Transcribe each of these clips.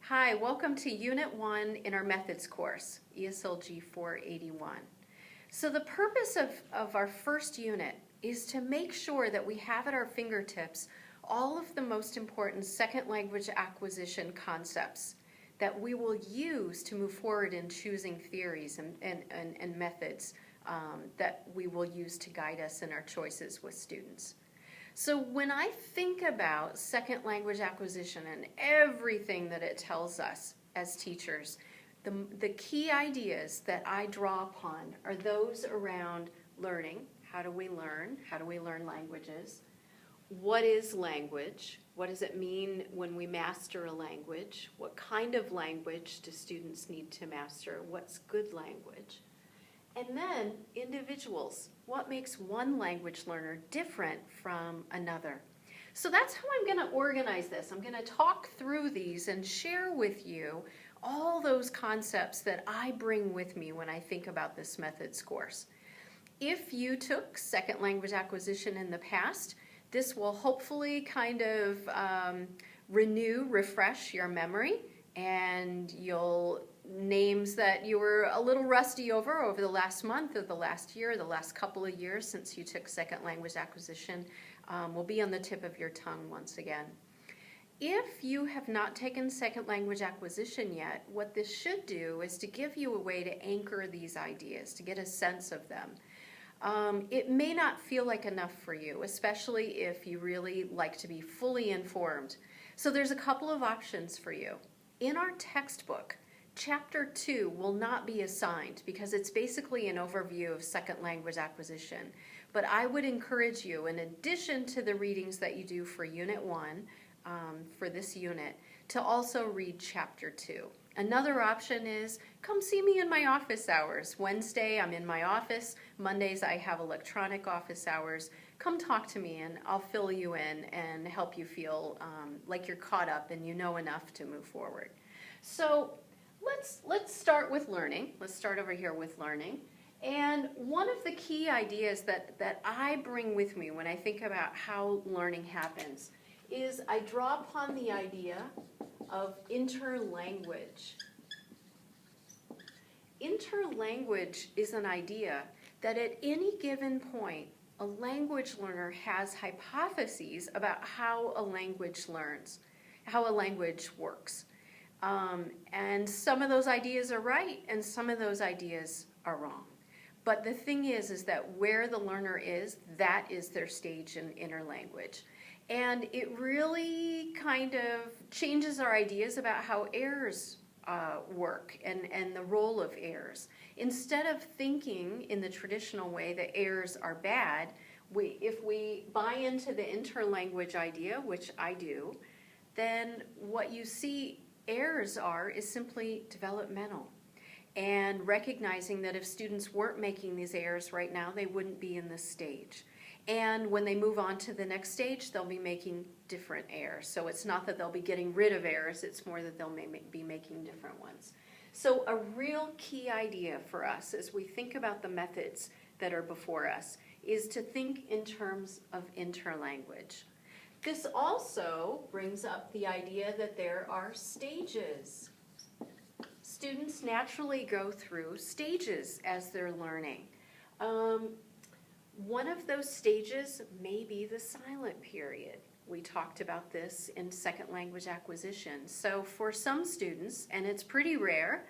Hi, welcome to Unit 1 in our Methods course, ESLG 481. So the purpose of our first unit is to make sure that we have at our fingertips all of the most important second language acquisition concepts that we will use to move forward in choosing theories and methods that we will use to guide us in our choices with students. So when I think about second language acquisition and everything that it tells us as teachers, the key ideas that I draw upon are those around learning. How do we learn? How do we learn languages? What is language? What does it mean when we master a language? What kind of language do students need to master? What's good language? And then individuals. What makes one language learner different from another? So that's how I'm going to organize this. I'm going to talk through these and share with you all those concepts that I bring with me when I think about this methods course. If you took second language acquisition in the past, this will hopefully kind of refresh your memory, and you'll names that you were a little rusty over the last month or the last year, the last couple of years since you took second language acquisition will be on the tip of your tongue once again. If you have not taken second language acquisition yet, what this should do is to give you a way to anchor these ideas, to get a sense of them. It may not feel like enough for you, especially if you really like to be fully informed. So there's a couple of options for you. In our textbook, Chapter 2 will not be assigned because it's basically an overview of second language acquisition. But I would encourage you, in addition to the readings that you do for Unit 1, for this unit, to also read Chapter 2. Another option is come see me in my office hours. Wednesday I'm in my office. Mondays I have electronic office hours. Come talk to me and I'll fill you in and help you feel like you're caught up and you know enough to move forward. So let's start with learning. Let's start over here with learning. And one of the key ideas that I bring with me when I think about how learning happens is I draw upon the idea of interlanguage. Interlanguage is an idea that at any given point, a language learner has hypotheses about how a language learns, how a language works. And some of those ideas are right and some of those ideas are wrong. But the thing is that where the learner is, that is their stage in interlanguage. And it really kind of changes our ideas about how errors work and the role of errors. Instead of thinking in the traditional way that errors are bad, if we buy into the interlanguage idea, which I do, then what you see errors is simply developmental, and recognizing that if students weren't making these errors right now, they wouldn't be in this stage. And when they move on to the next stage, they'll be making different errors. So it's not that they'll be getting rid of errors, it's more that they'll be making different ones. So a real key idea for us as we think about the methods that are before us is to think in terms of interlanguage. This also brings up the idea that there are stages. Students naturally go through stages as they're learning. One of those stages may be the silent period. We talked about this in second language acquisition. So for some students, and it's pretty rare,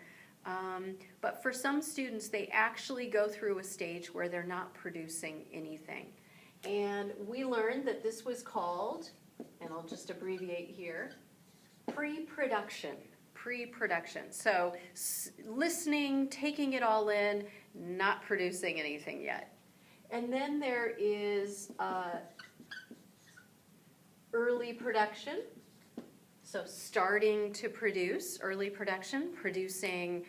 but for some students they actually go through a stage where they're not producing anything. And we learned that this was called, and I'll just abbreviate here, pre-production. Pre-production. So listening, taking it all in, not producing anything yet. And then there is early production. So starting to produce, early production, producing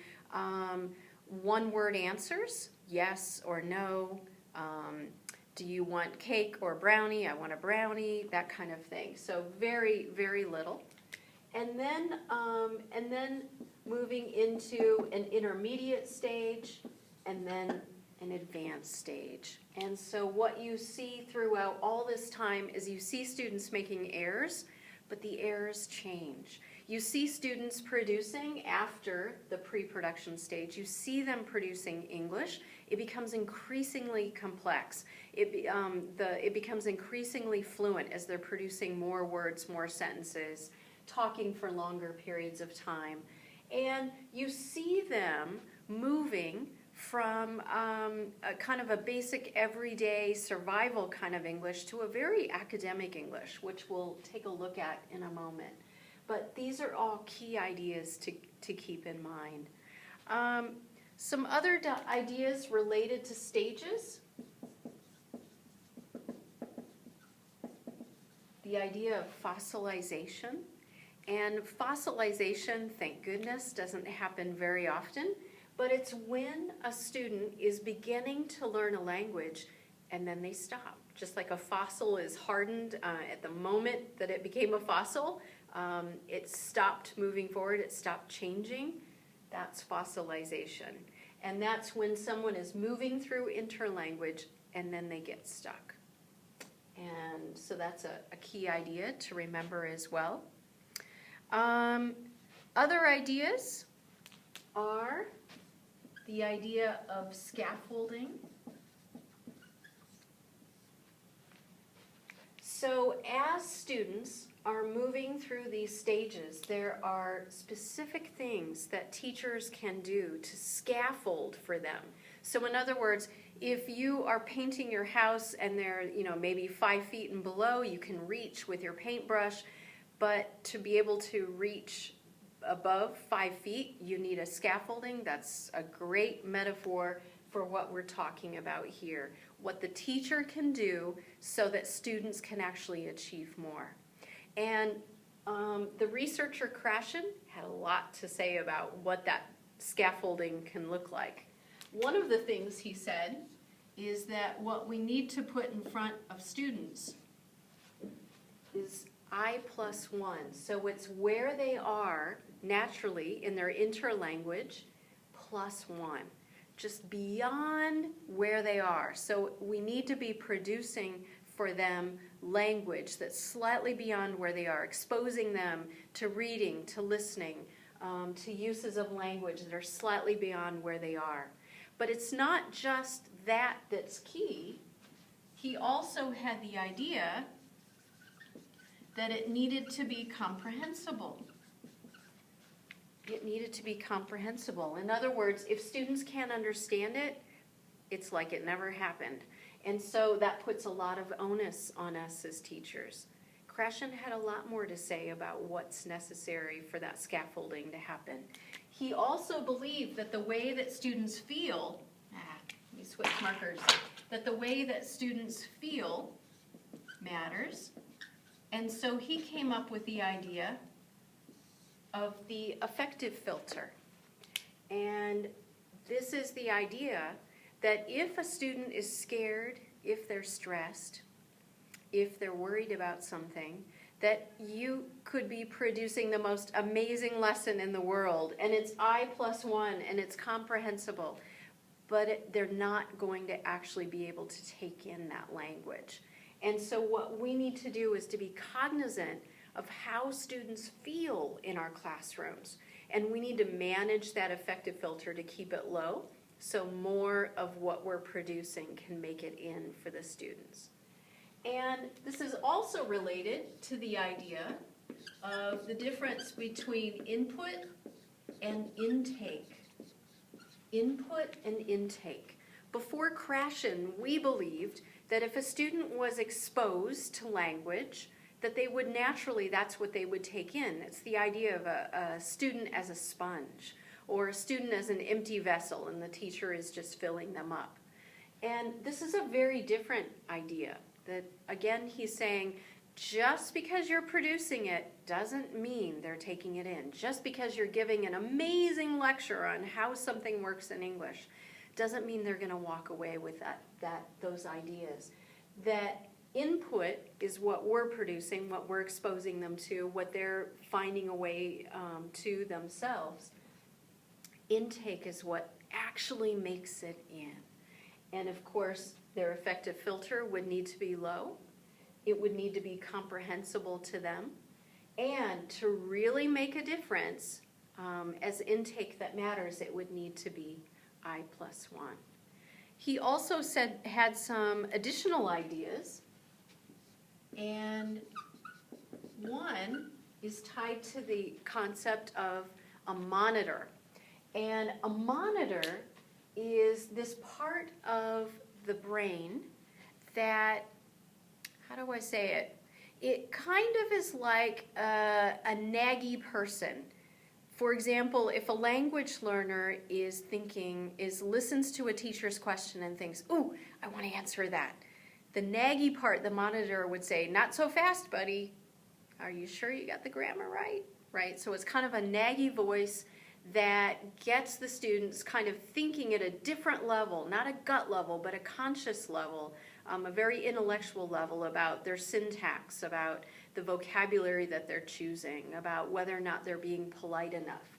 one-word answers, yes or no. Do you want cake or brownie? I want a brownie, that kind of thing. So very, very little. And then moving into an intermediate stage and then an advanced stage. And so what you see throughout all this time is you see students making errors, but the errors change. You see students producing after the pre-production stage, you see them producing English. It becomes increasingly complex. It becomes increasingly fluent as they're producing more words, more sentences, talking for longer periods of time. And you see them moving from a kind of a basic everyday survival kind of English to a very academic English, which we'll take a look at in a moment. But these are all key ideas to keep in mind. Some other ideas related to stages. The idea of fossilization. And fossilization, thank goodness, doesn't happen very often, but it's when a student is beginning to learn a language and then they stop. Just like a fossil is hardened at the moment that it became a fossil, it stopped moving forward, it stopped changing. That's fossilization. And that's when someone is moving through interlanguage and then they get stuck. And so that's a key idea to remember as well. Other ideas are the idea of scaffolding. So as students are moving through these stages, there are specific things that teachers can do to scaffold for them. So in other words, if you are painting your house and they're, maybe 5 feet and below, you can reach with your paintbrush. But to be able to reach above 5 feet, you need a scaffolding. That's a great metaphor for what we're talking about here. What the teacher can do so that students can actually achieve more. And the researcher Krashen had a lot to say about what that scaffolding can look like. One of the things he said is that what we need to put in front of students is I+1. So it's where they are naturally in their interlanguage +1, just beyond where they are. So we need to be producing for them language that's slightly beyond where they are, exposing them to reading, to listening, to uses of language that are slightly beyond where they are. But it's not just that that's key. He also had the idea that it needed to be comprehensible. It needed to be comprehensible. In other words, if students can't understand it, it's like it never happened. And so that puts a lot of onus on us as teachers. Krashen had a lot more to say about what's necessary for that scaffolding to happen. He also believed that the way that students feel, let me switch markers, that the way that students feel matters. And so he came up with the idea of the affective filter. And this is the idea that if a student is scared, if they're stressed, if they're worried about something, that you could be producing the most amazing lesson in the world, and it's I+1, and it's comprehensible, but they're not going to actually be able to take in that language. And so what we need to do is to be cognizant of how students feel in our classrooms. And we need to manage that affective filter to keep it low, so more of what we're producing can make it in for the students. And this is also related to the idea of the difference between input and intake. Input and intake. Before Krashen, we believed that if a student was exposed to language, that they would naturally, that's what they would take in. It's the idea of a student as a sponge, or a student as an empty vessel, and the teacher is just filling them up. And this is a very different idea. That, again, he's saying, just because you're producing it doesn't mean they're taking it in. Just because you're giving an amazing lecture on how something works in English doesn't mean they're going to walk away with those ideas. That input is what we're producing, what we're exposing them to, what they're finding a way to themselves. Intake is what actually makes it in. And of course, their affective filter would need to be low. It would need to be comprehensible to them. And to really make a difference, as intake that matters, it would need to be I+1. He also had some additional ideas, and one is tied to the concept of a monitor. And a monitor is this part of the brain that, how do I say it? It kind of is like a naggy person. For example, if a language learner listens to a teacher's question and thinks, ooh, I want to answer that. The naggy part, the monitor would say, not so fast, buddy. Are you sure you got the grammar right? Right? So it's kind of a naggy voice that gets the students kind of thinking at a different level, not a gut level, but a conscious level, a very intellectual level about their syntax, about the vocabulary that they're choosing, about whether or not they're being polite enough.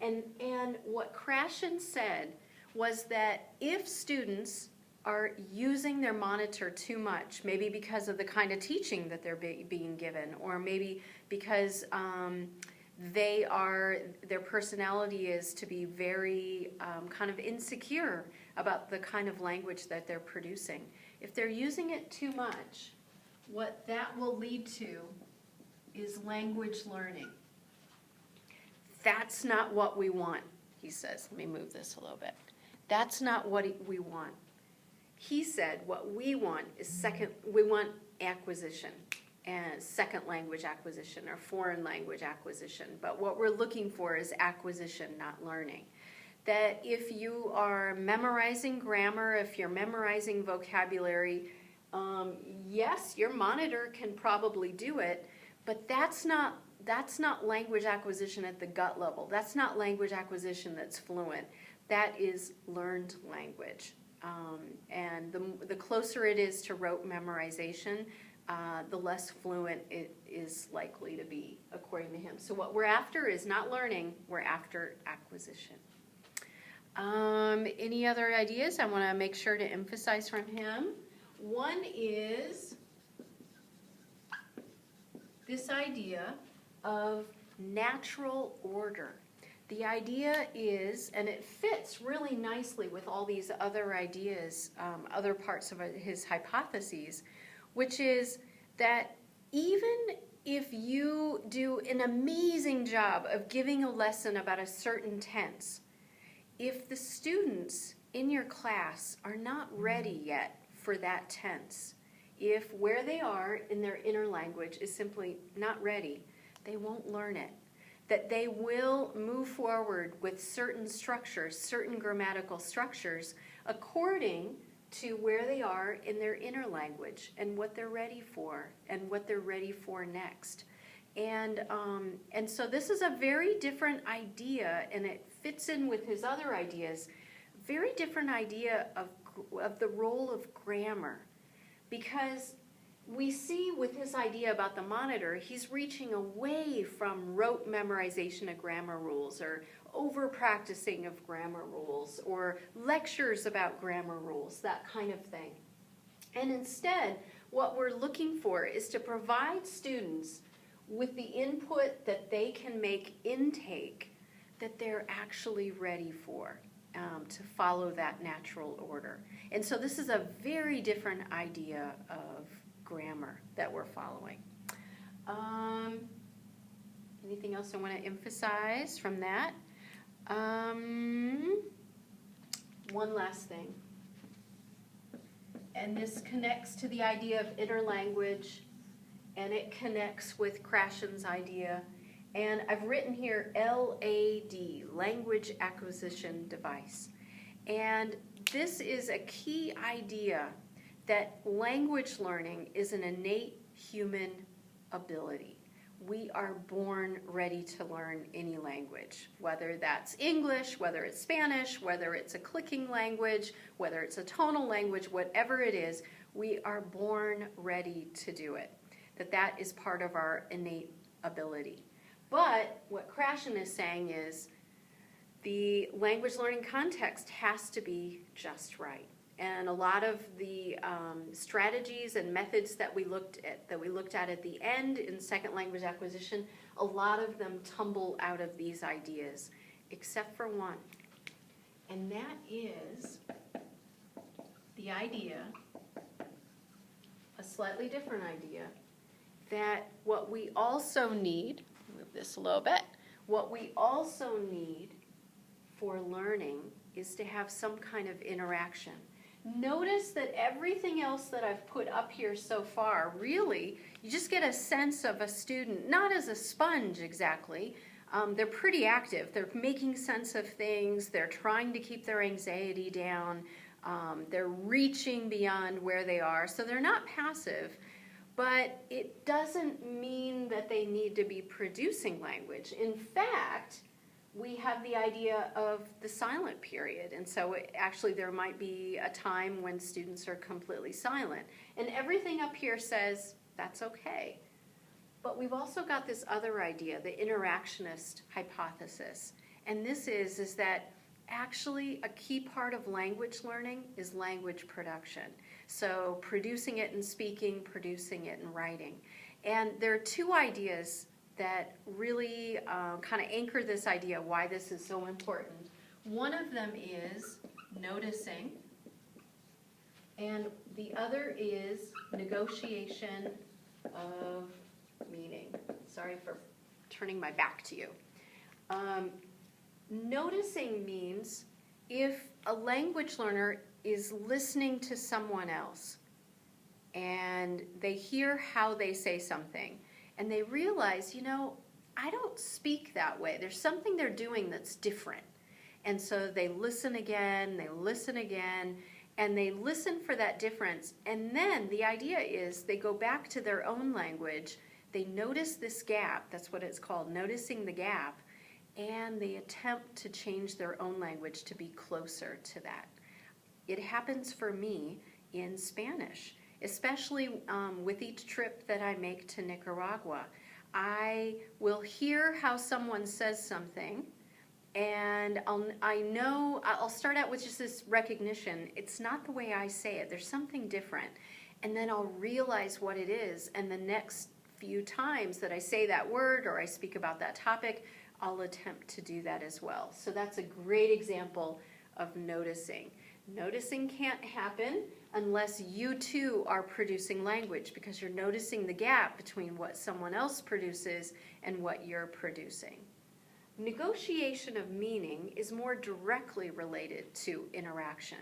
And what Krashen said was that if students are using their monitor too much, maybe because of the kind of teaching that they're being given, or maybe because their personality is to be very kind of insecure about the kind of language that they're producing. If they're using it too much, what that will lead to is language learning. That's not what we want, he says. Let me move this a little bit. That's not what we want. He said what we want is we want acquisition, and second language acquisition or foreign language acquisition. But what we're looking for is acquisition, not learning. That if you are memorizing grammar, if you're memorizing vocabulary, yes, your monitor can probably do it, but that's not language acquisition at the gut level. That's not language acquisition that's fluent. That is learned language. And the closer it is to rote memorization, the less fluent it is likely to be, according to him. So what we're after is not learning, we're after acquisition. Any other ideas I want to make sure to emphasize from him? One is this idea of natural order. The idea is, and it fits really nicely with all these other ideas, other parts of his hypotheses, which is that even if you do an amazing job of giving a lesson about a certain tense, if the students in your class are not ready yet for that tense, if where they are in their inner language is simply not ready, they won't learn it. That they will move forward with certain structures, certain grammatical structures, according to where they are in their inner language and what they're ready for and what they're ready for next. And so this is a very different idea, and it fits in with his other ideas, very different idea of the role of grammar. Because we see with his idea about the monitor, he's reaching away from rote memorization of grammar rules or over-practicing of grammar rules or lectures about grammar rules, that kind of thing. And instead, what we're looking for is to provide students with the input that they can make intake that they're actually ready for, to follow that natural order. And so this is a very different idea of grammar that we're following. Anything else I want to emphasize from that? One last thing. And this connects to the idea of inner language, and it connects with Krashen's idea. And I've written here LAD, Language Acquisition Device. And this is a key idea that language learning is an innate human ability. We are born ready to learn any language, whether that's English, whether it's Spanish, whether it's a clicking language, whether it's a tonal language, whatever it is, we are born ready to do it. That is part of our innate ability. But what Krashen is saying is the language learning context has to be just right. And a lot of the strategies and methods that we looked at the end in second language acquisition, a lot of them tumble out of these ideas, except for one. And that is the idea, a slightly different idea, that what we also need, move this a little bit, what we also need for learning is to have some kind of interaction. Notice that everything else that I've put up here so far, really, you just get a sense of a student, not as a sponge exactly. They're pretty active. They're making sense of things. They're trying to keep their anxiety down. They're reaching beyond where they are. So they're not passive, but it doesn't mean that they need to be producing language. In fact, we have the idea of the silent period, and so actually there might be a time when students are completely silent. And everything up here says that's okay. But we've also got this other idea, the interactionist hypothesis. And this is that actually a key part of language learning is language production. So producing it in speaking, producing it in writing. And there are two ideas that really kind of anchor this idea why this is so important. One of them is noticing, and the other is negotiation of meaning. Sorry for turning my back to you. Noticing means if a language learner is listening to someone else and they hear how they say something, and they realize, you know, I don't speak that way. There's something they're doing that's different. And so they listen again, and they listen for that difference. And then the idea is they go back to their own language, they notice this gap, that's what it's called, noticing the gap, and they attempt to change their own language to be closer to that. It happens for me in Spanish. Especially with each trip that I make to Nicaragua. I will hear how someone says something, and I'll start out with just this recognition. It's not the way I say it. There's something different. And then I'll realize what it is, and the next few times that I say that word or I speak about that topic, I'll attempt to do that as well. So that's a great example of noticing. Noticing can't happen unless you too are producing language, because you're noticing the gap between what someone else produces and what you're producing. Negotiation of meaning is more directly related to interaction.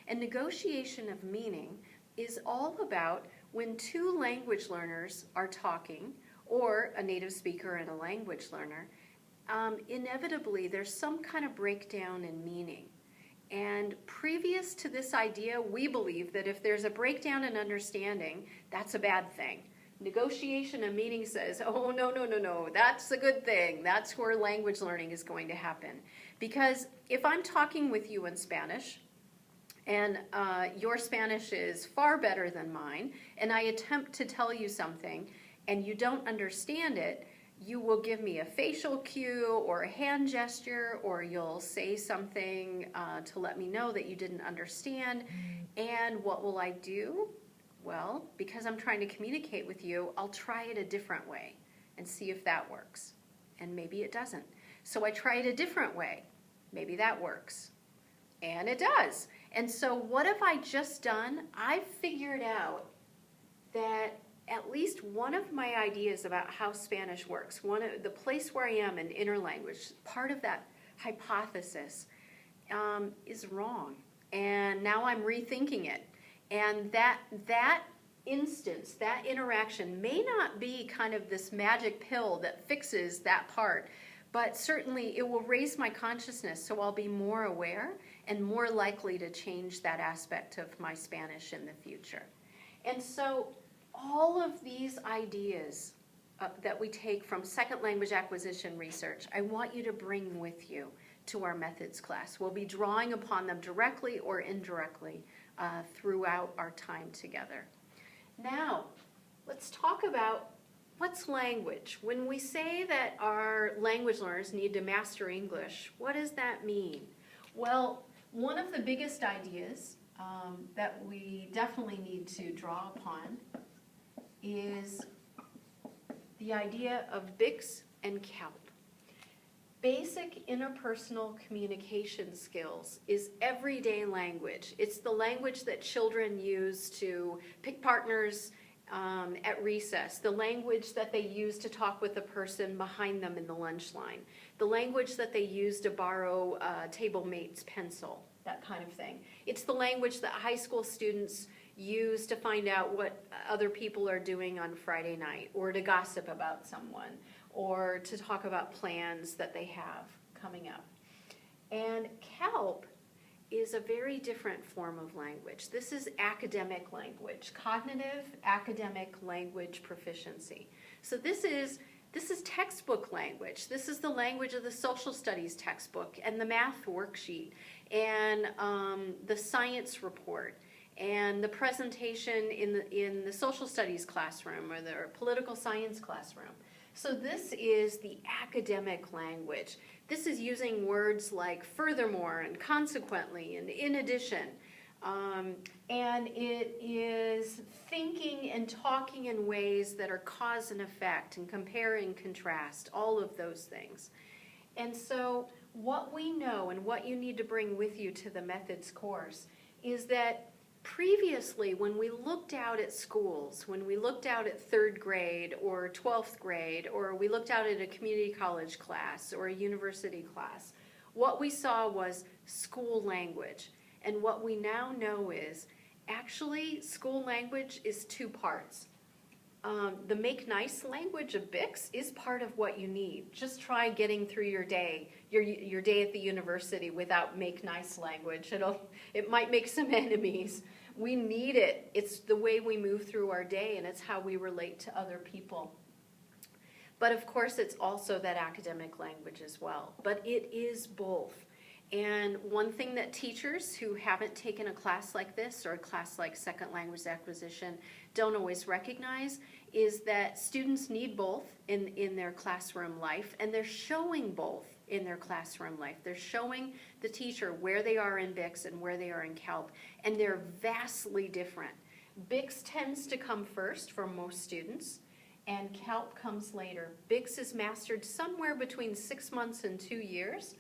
And negotiation of meaning is all about when two language learners are talking, or a native speaker and a language learner, inevitably there's some kind of breakdown in meaning. And previous to this idea, we believe that if there's a breakdown in understanding, that's a bad thing. Negotiation of meaning says, oh, no, that's a good thing. That's where language learning is going to happen. Because if I'm talking with you in Spanish, and your Spanish is far better than mine, and I attempt to tell you something, and you don't understand it, you will give me a facial cue or a hand gesture, or you'll say something to let me know that you didn't understand. And what will I do? Well, because I'm trying to communicate with you, I'll try it a different way and see if that works. And maybe it doesn't. So I try it a different way. Maybe that works. And it does. And so what have I just done? I've figured out that at least one of my ideas about how Spanish works, the place where I am in interlanguage, part of that hypothesis is wrong. And now I'm rethinking it. And that instance, that interaction may not be kind of this magic pill that fixes that part, but certainly it will raise my consciousness, so I'll be more aware and more likely to change that aspect of my Spanish in the future. And so all of these ideas that we take from second language acquisition research, I want you to bring with you to our methods class. We'll be drawing upon them directly or indirectly throughout our time together. Now, let's talk about what's language. When we say that our language learners need to master English, what does that mean? Well, one of the biggest ideas that we definitely need to draw upon is the idea of BICS and CALP. Basic interpersonal communication skills is everyday language. It's the language that children use to pick partners at recess, the language that they use to talk with the person behind them in the lunch line, the language that they use to borrow a table mate's pencil, that kind of thing. It's the language that high school students use to find out what other people are doing on Friday night, or to gossip about someone, or to talk about plans that they have coming up. And CALP is a very different form of language. This is academic language, cognitive academic language proficiency. So this is textbook language. This is the language of the social studies textbook and the math worksheet and the science report and the presentation in the social studies classroom or the political science classroom. So this is the academic language. This is using words like furthermore and consequently and in addition. And it is thinking and talking in ways that are cause and effect and compare and contrast, all of those things. And so what we know and what you need to bring with you to the methods course is that previously, when we looked out at schools, when we looked out at 3rd grade or 12th grade, or we looked out at a community college class or a university class, what we saw was school language. And what we now know is, actually, school language is 2 parts. The make nice language of BICS is part of what you need. Just try getting through your day at the university without make nice language. It might make some enemies. We need it. It's the way we move through our day, and it's how we relate to other people. But of course, it's also that academic language as well. But it is both. And one thing that teachers who haven't taken a class like this or a class like Second Language Acquisition don't always recognize is that students need both in their classroom life, and they're showing both in their classroom life. They're showing the teacher where they are in BICS and where they are in CALP, and they're vastly different. BICS tends to come first for most students, and CALP comes later. BICS is mastered somewhere between 6 months and 2 years,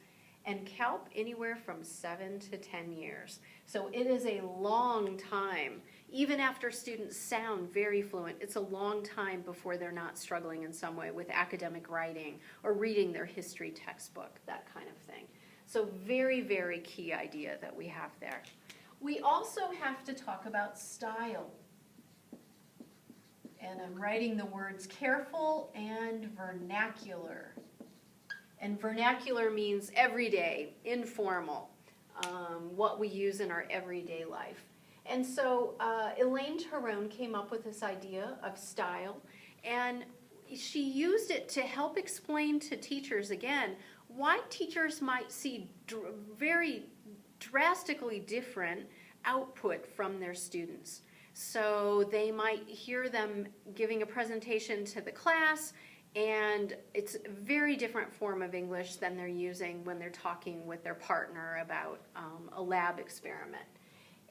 and CALP anywhere from 7 to 10 years. So it is a long time. Even after students sound very fluent, it's a long time before they're not struggling in some way with academic writing or reading their history textbook, that kind of thing. So very, very key idea that we have there. We also have to talk about style. And I'm writing the words careful and vernacular. And vernacular means everyday, informal, what we use in our everyday life. And so Elaine Tyrone came up with this idea of style, and she used it to help explain to teachers, again, why teachers might see very drastically different output from their students. So they might hear them giving a presentation to the class, and it's a very different form of English than they're using when they're talking with their partner about a lab experiment.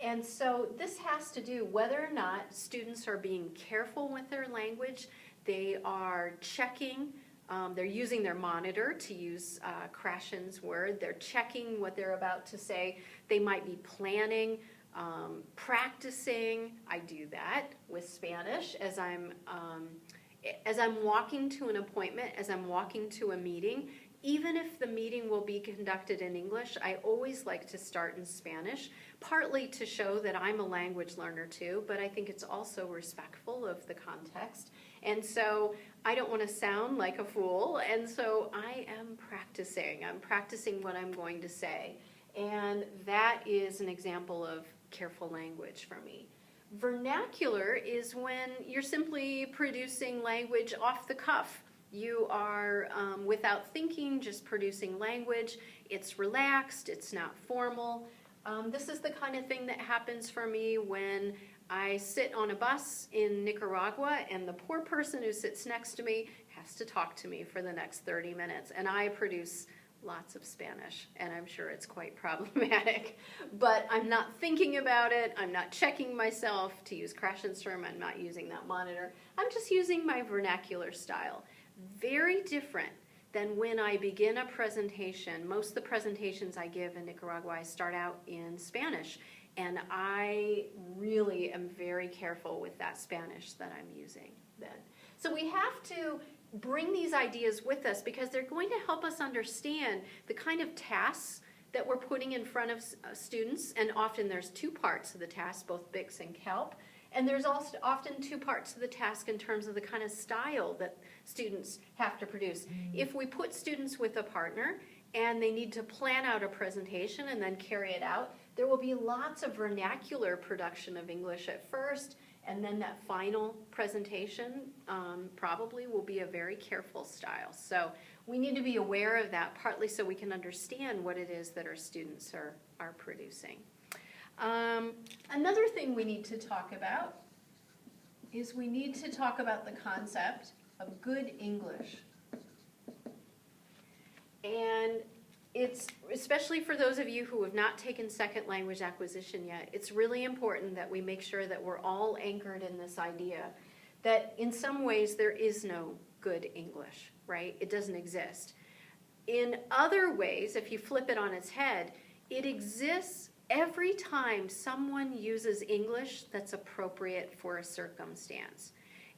And so this has to do whether or not students are being careful with their language. They are checking, they're using their monitor, to use Krashen's word. They're checking what they're about to say. They might be planning, practicing. I do that with Spanish as I'm walking to an appointment, as I'm walking to a meeting. Even if the meeting will be conducted in English, I always like to start in Spanish, partly to show that I'm a language learner too, but I think it's also respectful of the context. And so I don't want to sound like a fool, and so I am practicing. I'm practicing what I'm going to say. And that is an example of careful language for me. Vernacular is when you're simply producing language off the cuff. You are, without thinking, just producing language. It's relaxed, it's not formal. This is the kind of thing that happens for me when I sit on a bus in Nicaragua and the poor person who sits next to me has to talk to me for the next 30 minutes. And I produce lots of Spanish, and I'm sure it's quite problematic. But I'm not thinking about it. I'm not checking myself. To use Krashen's term, I'm not using that monitor. I'm just using my vernacular style. Very different than when I begin a presentation. Most of the presentations I give in Nicaragua, I start out in Spanish, and I really am very careful with that Spanish that I'm using then. So we have to bring these ideas with us because they're going to help us understand the kind of tasks that we're putting in front of students, and often there's two parts of the task, both BICS and CALP, and there's also often two parts to the task in terms of the kind of style that students have to produce. If we put students with a partner and they need to plan out a presentation and then carry it out, there will be lots of vernacular production of English at first, and then that final presentation probably will be a very careful style. So we need to be aware of that, partly so we can understand what it is that our students are producing. Another thing we need to talk about is we need to talk about the concept of good English. And it's, especially for those of you who have not taken second language acquisition yet, it's really important that we make sure that we're all anchored in this idea that in some ways there is no good English, right? It doesn't exist. In other ways, if you flip it on its head, it exists every time someone uses English that's appropriate for a circumstance.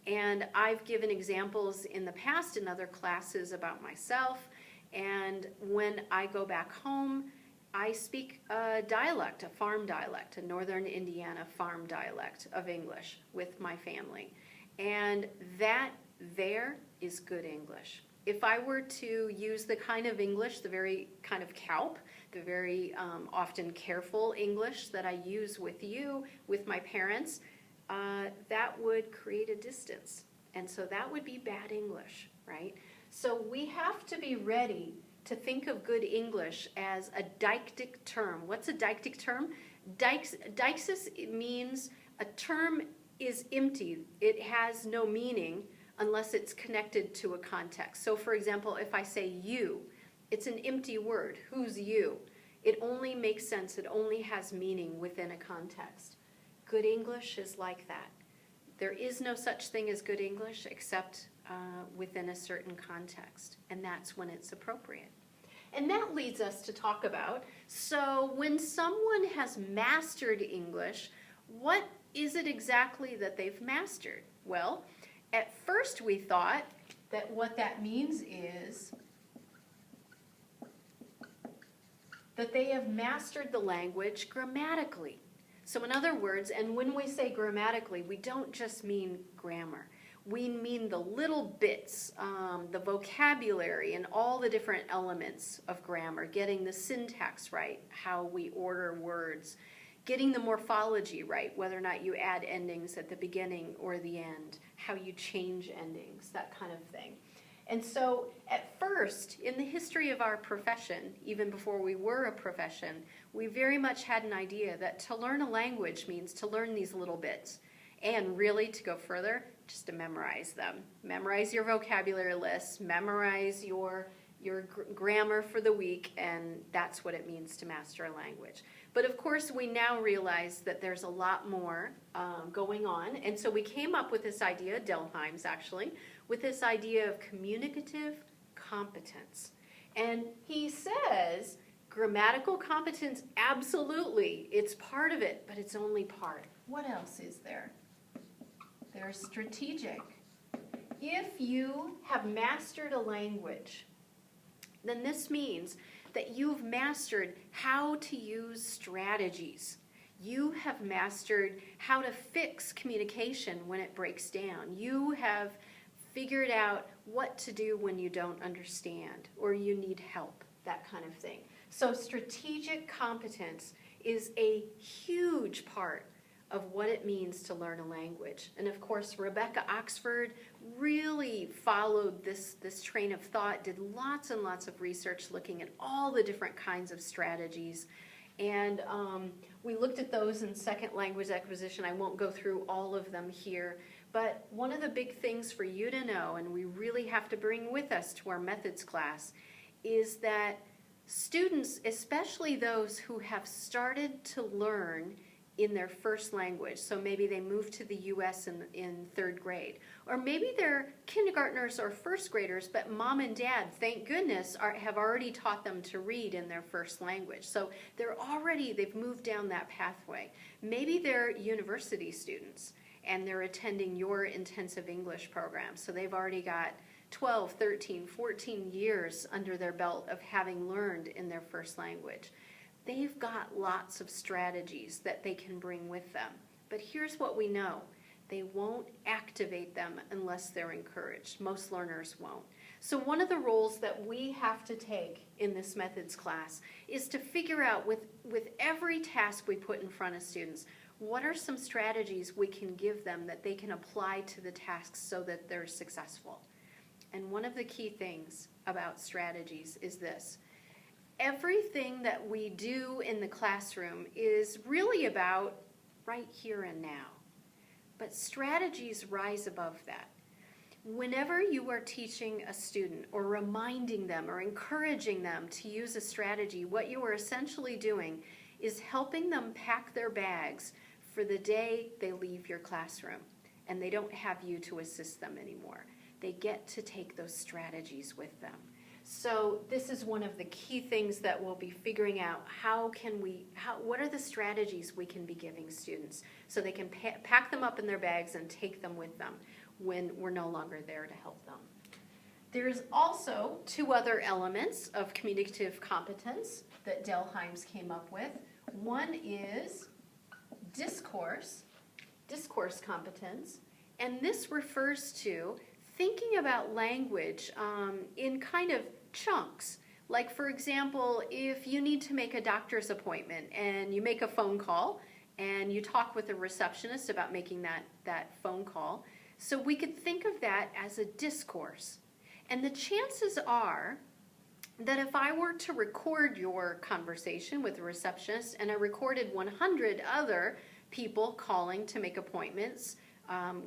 And I've given examples in the past in other classes about myself. And when I go back home, I speak a dialect, a farm dialect, a northern Indiana farm dialect of English with my family. And that there is good English. If I were to use the kind of English, the very kind of CALP, the very often careful English that I use with you, with my parents, that would create a distance. And so that would be bad English, right? So we have to be ready to think of good English as a deictic term. What's a deictic term? Deixis means a term is empty. It has no meaning unless it's connected to a context. So for example, if I say you, it's an empty word. Who's you? It only makes sense. It only has meaning within a context. Good English is like that. There is no such thing as good English except within a certain context, and that's when it's appropriate. And that leads us to talk about, so when someone has mastered English, what is it exactly that they've mastered? Well, at first we thought that what that means is that they have mastered the language grammatically. So in other words, and when we say grammatically, we don't just mean grammar. We mean the little bits, the vocabulary and all the different elements of grammar, getting the syntax right, how we order words, getting the morphology right, whether or not you add endings at the beginning or the end, how you change endings, that kind of thing. And so at first, in the history of our profession, even before we were a profession, we very much had an idea that to learn a language means to learn these little bits. And really, to go further, just to memorize them. Memorize your vocabulary list, memorize your grammar for the week, and that's what it means to master a language. But of course, we now realize that there's a lot more going on, and so we came up with this idea, Delheim's actually, with this idea of communicative competence. And he says, grammatical competence, absolutely, it's part of it, but it's only part. What else is there? There's strategic. If you have mastered a language, then this means that you've mastered how to use strategies. You have mastered how to fix communication when it breaks down. You have figured out what to do when you don't understand or you need help, that kind of thing. So strategic competence is a huge part of what it means to learn a language. And of course, Rebecca Oxford really followed this train of thought, did lots and lots of research looking at all the different kinds of strategies. And we looked at those in second language acquisition. I won't go through all of them here. But one of the big things for you to know, and we really have to bring with us to our methods class, is that students, especially those who have started to learn in their first language, so maybe they moved to the US in third grade, or maybe they're kindergartners or first graders, but mom and dad, thank goodness, have already taught them to read in their first language. So they've moved down that pathway. Maybe they're university students and they're attending your intensive English program, so they've already got 12, 13, 14 years under their belt of having learned in their first language. They've got lots of strategies that they can bring with them. But here's what we know. They won't activate them unless they're encouraged. Most learners won't. So one of the roles that we have to take in this methods class is to figure out with every task we put in front of students, what are some strategies we can give them that they can apply to the tasks so that they're successful? And one of the key things about strategies is this. Everything that we do in the classroom is really about right here and now. But strategies rise above that. Whenever you are teaching a student or reminding them or encouraging them to use a strategy, what you are essentially doing is helping them pack their bags for the day they leave your classroom and they don't have you to assist them anymore. They get to take those strategies with them. So this is one of the key things that we'll be figuring out. What are the strategies we can be giving students so they can pack them up in their bags and take them with them when we're no longer there to help them. There's also two other elements of communicative competence that Del Himes came up with. One is discourse competence, and this refers to thinking about language in kind of chunks. Like, for example, if you need to make a doctor's appointment and you make a phone call and you talk with a receptionist about making that phone call, so we could think of that as a discourse. And the chances are that if I were to record your conversation with a receptionist and I recorded 100 other people calling to make appointments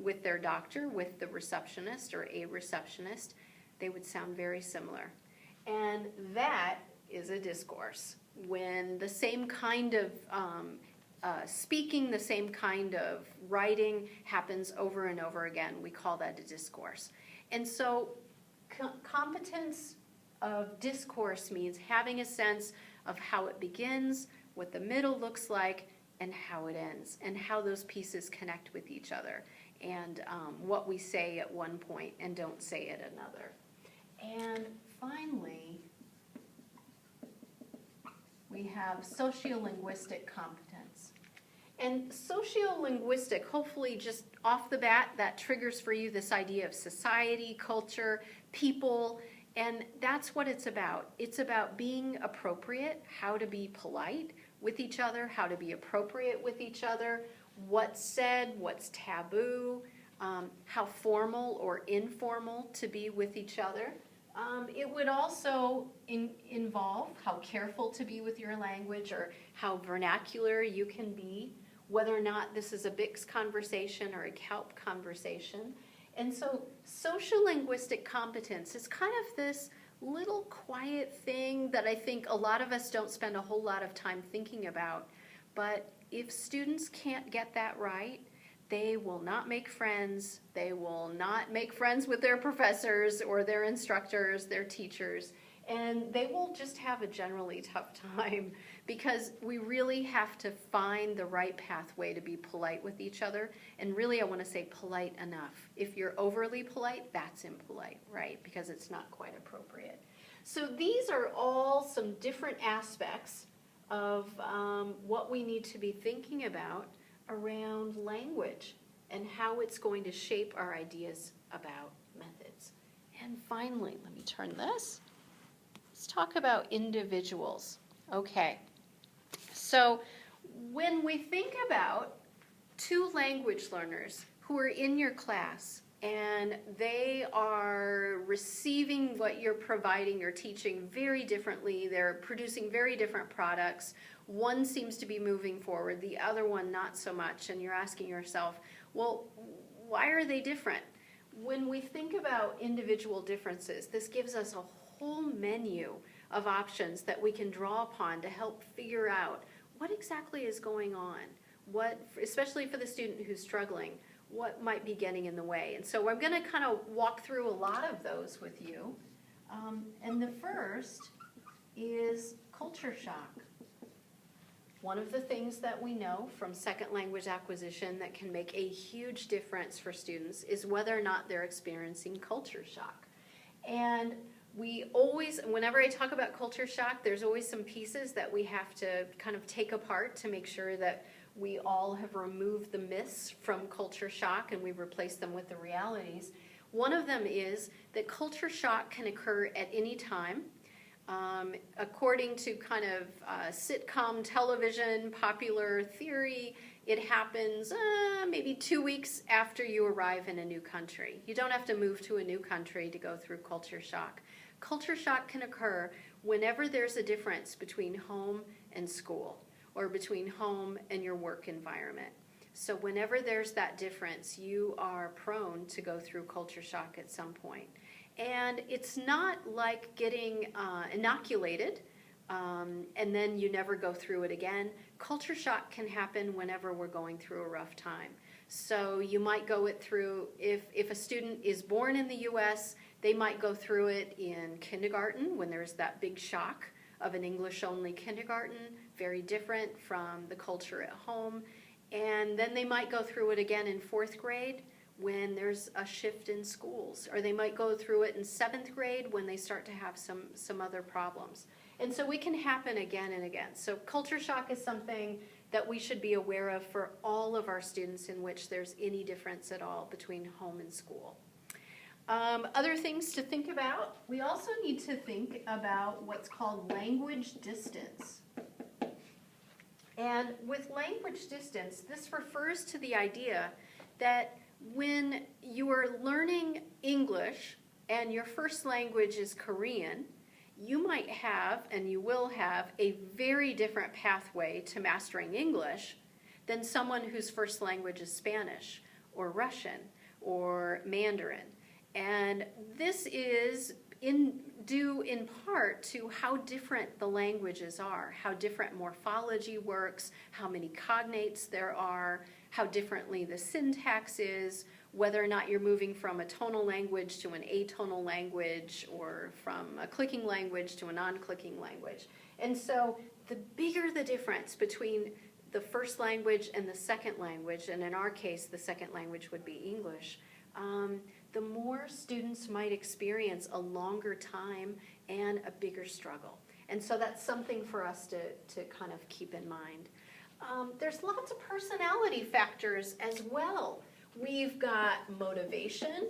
with their doctor, with the receptionist or a receptionist, they would sound very similar. And that is a discourse. When the same kind of speaking, the same kind of writing happens over and over again, we call that a discourse. And so competence of discourse means having a sense of how it begins, what the middle looks like, and how it ends, and how those pieces connect with each other, and what we say at one point and don't say at another. And finally, we have sociolinguistic competence. And sociolinguistic, hopefully just off the bat, that triggers for you this idea of society, culture, people, and that's what it's about. It's about being appropriate, how to be polite with each other, how to be appropriate with each other, what's said, what's taboo, how formal or informal to be with each other. It would also involve how careful to be with your language or how vernacular you can be, whether or not this is a BICS conversation or a CALP conversation. And so sociolinguistic competence is kind of this little quiet thing that I think a lot of us don't spend a whole lot of time thinking about. But if students can't get that right, they will not make friends. They will not make friends with their professors or their instructors, their teachers, and they will just have a generally tough time because we really have to find the right pathway to be polite with each other. And really, I want to say polite enough. If you're overly polite, that's impolite, right? Because it's not quite appropriate. So these are all some different aspects of what we need to be thinking about around language and how it's going to shape our ideas about methods. And finally, let me turn this. Let's talk about individuals. Okay, so when we think about two language learners who are in your class and they are receiving what you're providing, you're teaching very differently, they're producing very different products, one seems to be moving forward, the other one not so much, and you're asking yourself, well, why are they different? When we think about individual differences, this gives us a whole menu of options that we can draw upon to help figure out what exactly is going on, what, especially for the student who's struggling, what might be getting in the way. And so I'm going to kind of walk through a lot of those with you. And the first is culture shock. One of the things that we know from second language acquisition that can make a huge difference for students is whether or not they're experiencing culture shock. And we always, whenever I talk about culture shock, there's always some pieces that we have to kind of take apart to make sure that we all have removed the myths from culture shock and we've replaced them with the realities. One of them is that culture shock can occur at any time. According to kind of sitcom television popular theory, it happens maybe 2 weeks after you arrive in a new country. You don't have to move to a new country to go through culture shock. Culture shock can occur whenever there's a difference between home and school, or between home and your work environment. So whenever there's that difference, you are prone to go through culture shock at some point. And it's not like getting inoculated and then you never go through it again. Culture shock can happen whenever we're going through a rough time. So you might go it through, if a student is born in the US, they might go through it in kindergarten when there's that big shock of an English-only kindergarten, very different from the culture at home. And then they might go through it again in 4th grade when there's a shift in schools, or they might go through it in 7th grade when they start to have some other problems. And so it can happen again and again. So culture shock is something that we should be aware of for all of our students in which there's any difference at all between home and school. Other things to think about, we also need to think about what's called language distance. And with language distance, this refers to the idea that when you are learning English and your first language is Korean, you might have, and you will have, a very different pathway to mastering English than someone whose first language is Spanish or Russian or Mandarin. And this is due in part to how different the languages are, how different morphology works, how many cognates there are, how differently the syntax is, whether or not you're moving from a tonal language to an atonal language, or from a clicking language to a non-clicking language. And so the bigger the difference between the first language and the second language, and in our case the second language would be English, the more students might experience a longer time and a bigger struggle. And so that's something for us to kind of keep in mind. There's lots of personality factors as well. We've got motivation,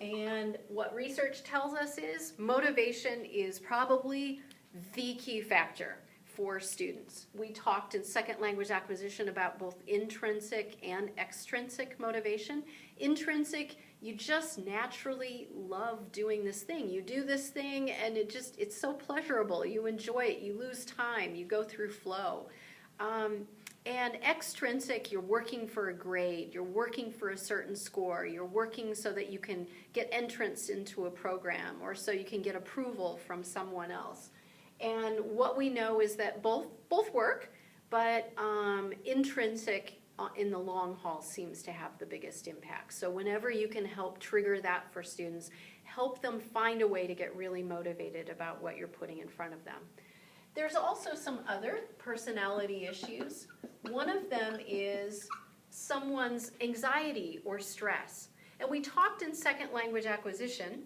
and what research tells us is motivation is probably the key factor for students. We talked in second language acquisition about both intrinsic and extrinsic motivation. Intrinsic, you just naturally love doing this thing. You do this thing and it's so pleasurable. You enjoy it, you lose time, you go through flow. And extrinsic, you're working for a grade, you're working for a certain score, you're working so that you can get entrance into a program or so you can get approval from someone else. And what we know is that both work, but intrinsic in the long haul seems to have the biggest impact. So whenever you can help trigger that for students, help them find a way to get really motivated about what you're putting in front of them. There's also some other personality issues. One of them is someone's anxiety or stress. And we talked in second language acquisition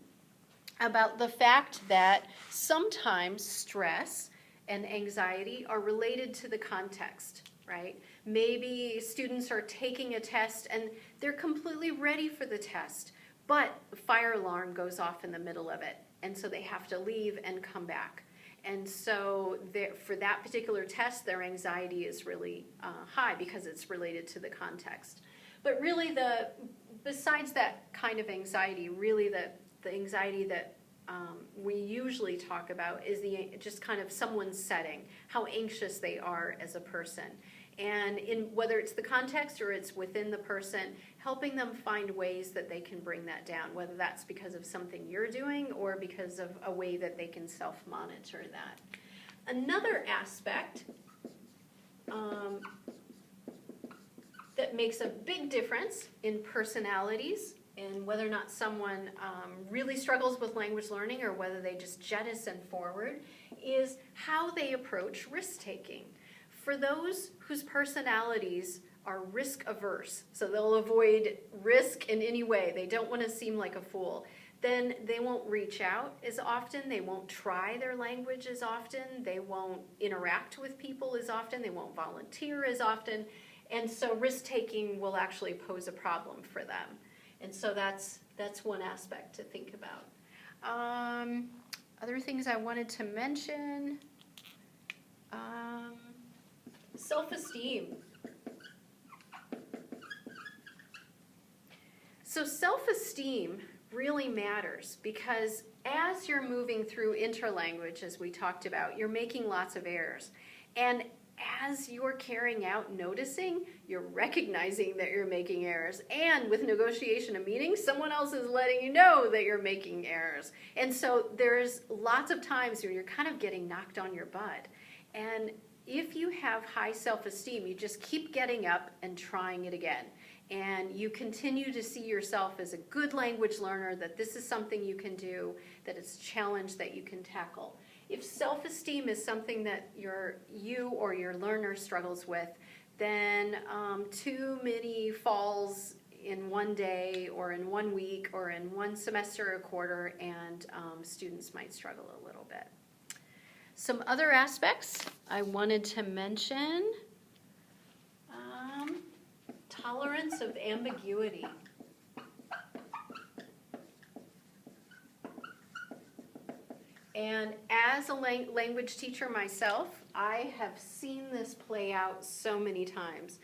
about the fact that sometimes stress and anxiety are related to the context, right? Maybe students are taking a test and they're completely ready for the test, but a fire alarm goes off in the middle of it, and so they have to leave and come back. And so for that particular test, their anxiety is really high because it's related to the context. But really, besides that kind of anxiety, really the anxiety that we usually talk about is just kind of someone's setting, how anxious they are as a person. And whether it's the context or it's within the person, helping them find ways that they can bring that down, whether that's because of something you're doing or because of a way that they can self-monitor that. Another aspect that makes a big difference in personalities and whether or not someone really struggles with language learning or whether they just jettison forward is how they approach risk-taking. For those whose personalities are risk-averse, so they'll avoid risk in any way, they don't want to seem like a fool, then they won't reach out as often, they won't try their language as often, they won't interact with people as often, they won't volunteer as often, and so risk-taking will actually pose a problem for them. And so that's one aspect to think about. Other things I wanted to mention, self-esteem. So self-esteem really matters because as you're moving through interlanguage, as we talked about, you're making lots of errors. And as you're carrying out noticing, you're recognizing that you're making errors. And with negotiation and meeting, someone else is letting you know that you're making errors. And so there's lots of times where you're kind of getting knocked on your butt. And if you have high self-esteem, you just keep getting up and trying it again. And you continue to see yourself as a good language learner, that this is something you can do, that it's a challenge that you can tackle. If self-esteem is something that you or your learner struggles with, then too many falls in one day or in 1 week or in one semester or quarter, and students might struggle a little bit. Some other aspects I wanted to mention, tolerance of ambiguity. And as a language teacher myself, I have seen this play out so many times.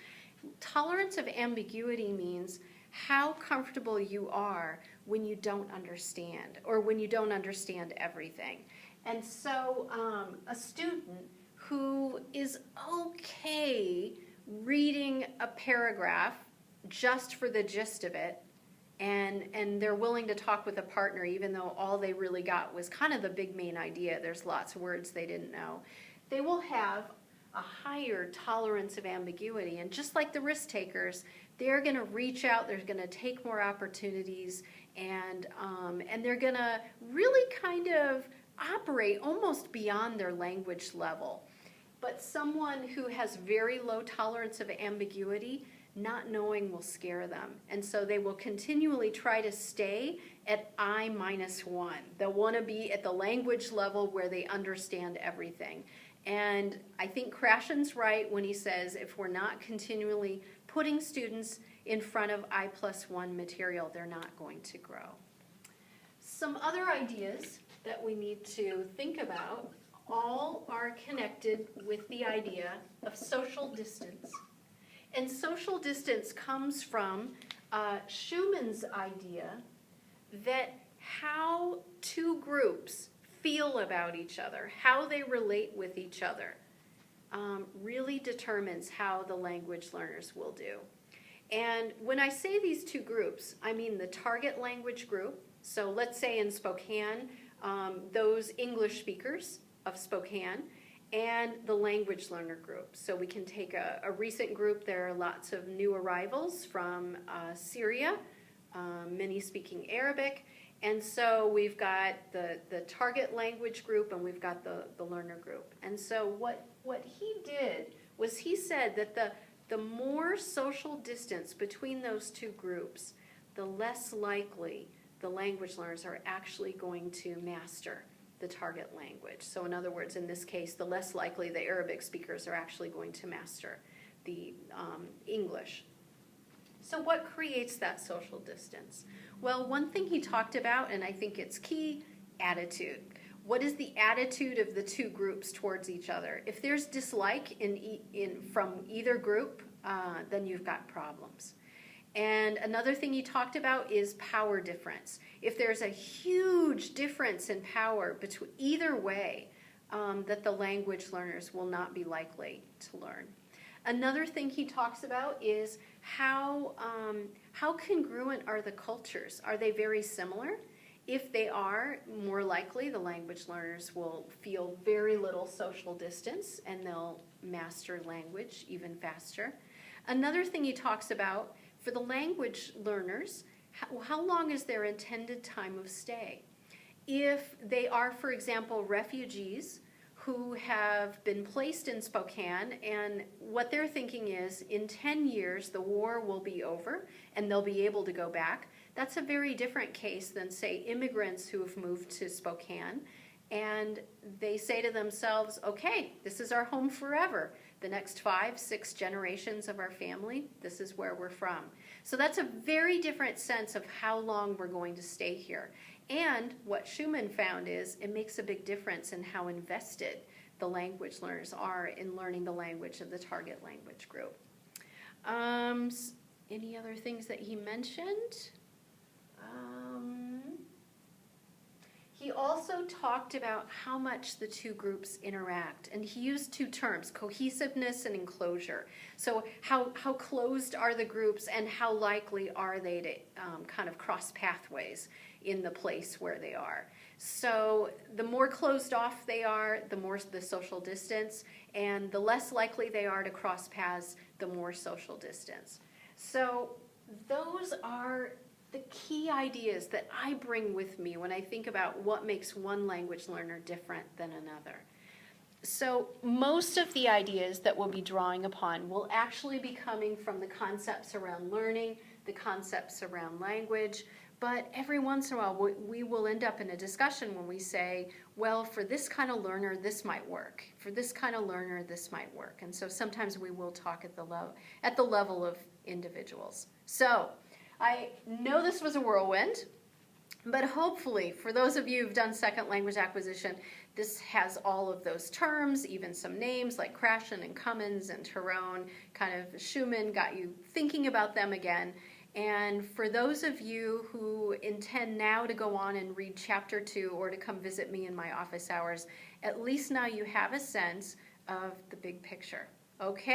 Tolerance of ambiguity means how comfortable you are when you don't understand or when you don't understand everything. And so a student who is okay reading a paragraph just for the gist of it, and they're willing to talk with a partner even though all they really got was kind of the big main idea, there's lots of words they didn't know, they will have a higher tolerance of ambiguity. And just like the risk takers, they're going to reach out, they're going to take more opportunities, and they're going to really kind of operate almost beyond their language level. But someone who has very low tolerance of ambiguity, not knowing will scare them. And so they will continually try to stay at I-1. They'll want to be at the language level where they understand everything. And I think Krashen's right when he says if we're not continually putting students in front of I+1 material, they're not going to grow. Some other ideas that we need to think about all are connected with the idea of social distance. And social distance comes from Schumann's idea that how two groups feel about each other, how they relate with each other, really determines how the language learners will do. And when I say these two groups, I mean the target language group. So let's say in Spokane, those English speakers of Spokane, and the language learner group. So we can take a recent group. There are lots of new arrivals from Syria, many speaking Arabic. And so we've got the target language group and we've got the learner group. And so what he did was he said that the more social distance between those two groups, the less likely the language learners are actually going to master the target language. So in other words, in this case, the less likely the Arabic speakers are actually going to master the English. So what creates that social distance? Well, one thing he talked about, and I think it's key, attitude. What is the attitude of the two groups towards each other? If there's dislike from either group, then you've got problems. And another thing he talked about is power difference. If there's a huge difference in power between either way, that the language learners will not be likely to learn. Another thing he talks about is how congruent are the cultures? Are they very similar? If they are, more likely the language learners will feel very little social distance and they'll master language even faster. Another thing he talks about, for the language learners, how long is their intended time of stay? If they are, for example, refugees who have been placed in Spokane, and what they're thinking is in 10 years the war will be over and they'll be able to go back. That's a very different case than, say, immigrants who have moved to Spokane and they say to themselves, okay, this is our home forever. The next 5, 6 generations of our family, this is where we're from. So that's a very different sense of how long we're going to stay here. And what Schumann found is it makes a big difference in how invested the language learners are in learning the language of the target language group. Any other things that he mentioned? He also talked about how much the two groups interact, and he used 2 terms, cohesiveness and enclosure. So how closed are the groups and how likely are they to kind of cross pathways in the place where they are. So the more closed off they are, the more the social distance, and the less likely they are to cross paths, the more social distance. So those are the key ideas that I bring with me when I think about what makes one language learner different than another. So most of the ideas that we'll be drawing upon will actually be coming from the concepts around learning, the concepts around language, but every once in a while we will end up in a discussion when we say, well, for this kind of learner, this might work. For this kind of learner, this might work. And so sometimes we will talk at the level of individuals. So I know this was a whirlwind, but hopefully for those of you who've done second language acquisition, this has all of those terms, even some names like Krashen and Cummins and Tyrone, kind of Schumann got you thinking about them again. And for those of you who intend now to go on and read chapter 2 or to come visit me in my office hours, at least now you have a sense of the big picture. Okay?